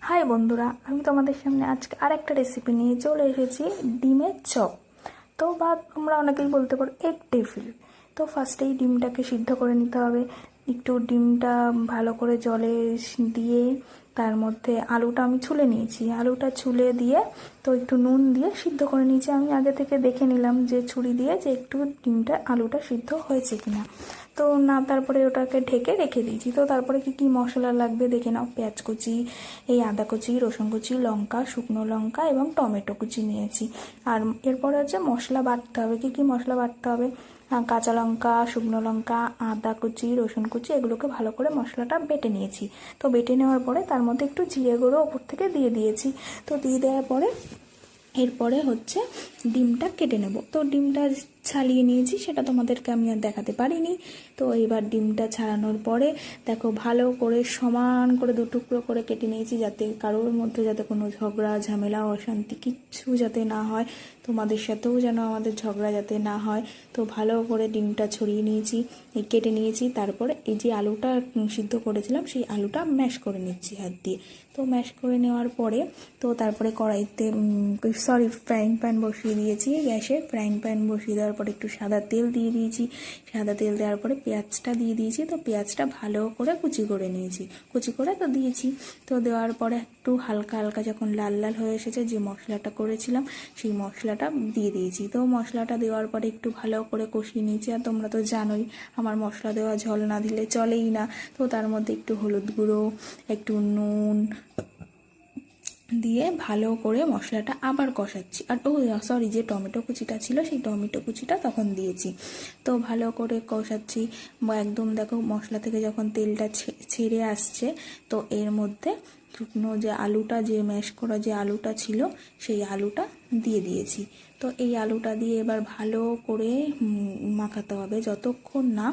High বন্ধুরা, আমি তোমাদের সামনে আজকে আরেকটা রেসিপি নিয়ে চলে এসেছি, ডিমের চপ। তো বা তোমরা অনেকেই বলতে পারো এগ টেফিল। তো ফার্স্টেই ডিমটাকে সিদ্ধ করে নিতে হবে। একটু ডিমটা ভালো করে জলে দিয়ে তার মধ্যে আলুটা আমি ছুলে নিয়েছি। আলুটা ছুলে দিয়ে তো একটু নুন দিয়ে সিদ্ধ করে নিয়েছি। আমি আগে থেকে দেখে নিলাম যে ছুরি দিয়ে যে একটু আলুটা সিদ্ধ হয়েছে কিনা। তো না, তারপরে ওটাকে ঢেকে রেখে দিয়েছি। তো তারপরে কি কি মশলা লাগবে দেখে নাও। পেঁয়াজ কুচি, এই আদা কুচি, রসুন কুচি, লঙ্কা, শুকনো লঙ্কা এবং টমেটো কুচি নিয়েছি। আর এরপরে হচ্ছে মশলা বাটতে হবে। কি কি মশলা বাটতে হবে? কাঁচা লঙ্কা, শুকনো লঙ্কা, আদা কুচি, রসুন কুচি, এগুলোকে ভালো করে মশলাটা বেটে নিয়েছি। তো বেটে নেওয়ার পরে তার মধ্যে একটু জিরে গুঁড়ো ওপর থেকে দিয়ে দিয়েছি। তো দিয়ে দেওয়ার পরে এরপরে হচ্ছে ডিমটা কেটে নেব। তো ডিমটা ছাড়িয়ে নিয়েছি, সেটা তোমাদেরকে আমি আর দেখাতে পারিনি। তো এবার ডিমটা ছাড়ানোর পরে দেখো ভালো করে সমান করে দুটুকরো করে কেটে নিয়েছি, যাতে কারোর মধ্যে যাতে কোনো ঝগড়া ঝামেলা অশান্তি কিচ্ছু যাতে না হয়, তোমাদের সাথেও যেন আমাদের ঝগড়া যাতে না হয়। তো ভালো করে ডিমটা ছড়িয়ে নিয়েছি, কেটে নিয়েছি। তারপরে এই যে আলুটা সিদ্ধ করেছিলাম সেই আলুটা ম্যাশ করে নিচ্ছি হাত দিয়ে। তো ম্যাশ করে নেওয়ার পরে তো তারপরে কড়াইতে ফ্রাইং প্যান বসিয়ে দিয়েছি গ্যাসে। ফ্রাইং প্যান বসিয়ে দেওয়ার পরে একটু সাদা তেল দিয়ে দিয়েছি। সাদা তেল দেওয়ার পরে পেঁয়াজটা দিয়ে দিয়েছি। তো পেঁয়াজটা ভালো করে কুচি করে নিয়েছি, কুচি করে তো দিয়েছি। তো দেওয়ার পরে একটু হালকা হালকা যখন লাল লাল হয়ে এসেছে, যে মশলাটা করেছিলাম সেই মশলাটা দিয়ে দিয়েছি। তো মশলাটা দেওয়ার পরে একটু ভালো করে কষিয়ে নিয়েছি। আর তোমরা তো জানোই আমার মশলা দেওয়া ঝোল না দিলে চলেই না। তো তার মধ্যে একটু হলুদ গুঁড়ো, একটু নুন দিয়ে ভালো করে মশলাটা আবার কষাচ্ছি। আর সরি, যে টমেটো কুচিটা ছিল সেই টমেটো কুচিটা তখন দিয়েছি। তো ভালো করে কষাচ্ছি। একদম দেখো মশলা থেকে যখন তেলটা ছেড়ে আসছে, তো এর মধ্যে শুকনো যে আলুটা, যে ম্যাশ করা যে আলুটা ছিল সেই আলুটা দিয়ে দিয়েছি। তো এই আলুটা দিয়ে এবার ভালো করে মাখাতে হবে যতক্ষণ না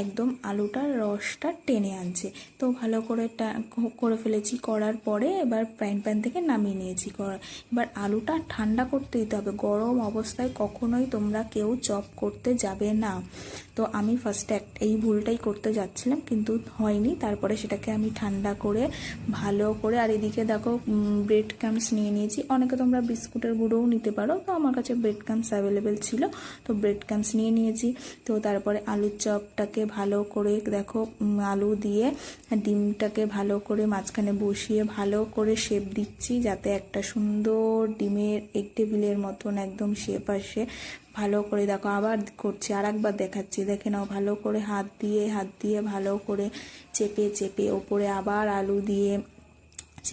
একদম আলুটার রসটা টেনে আনছে। তো ভালো করে করে ফেলেছি। করার পরে এবার ফ্রাইং প্যান থেকে নামিয়ে নিয়েছি। এবার আলুটা ঠান্ডা করতে দিতে হবে। গরম অবস্থায় কখনোই তোমরা কেউ চপ করতে যাবে না। তো আমি ফার্স্টে এই ভুলটাই করতে যাচ্ছিলাম, কিন্তু হয়নি। তারপরে সেটাকে আমি ঠান্ডা করে ভালো করে, আর এদিকে দেখো ব্রেড ক্রাম্বস নিয়ে নিয়েছি। অনেকে তোমরা বিস্কুটের গুঁড়োও নিতে পারো, তো আমার কাছে ব্রেড ক্রাম্বস অ্যাভেলেবেল ছিল, তো ব্রেড ক্রাম্বস নিয়ে নিয়েছি। তো তারপরে আলুর চপটাকে ভালো করে দেখো আলু দিয়ে ডিমটাকে ভালো করে মাঝখানে বসিয়ে ভালো করে শেপ দিচ্ছি, যাতে একটা সুন্দর ডিমের এগ টেবিলের মতন একদম শেপ আসে। ভালো করে দেখো আবার করছি, আর একবার দেখাচ্ছি, দেখে নাও। ভালো করে হাত দিয়ে ভালো করে চেপে চেপে ওপরে আবার আলু দিয়ে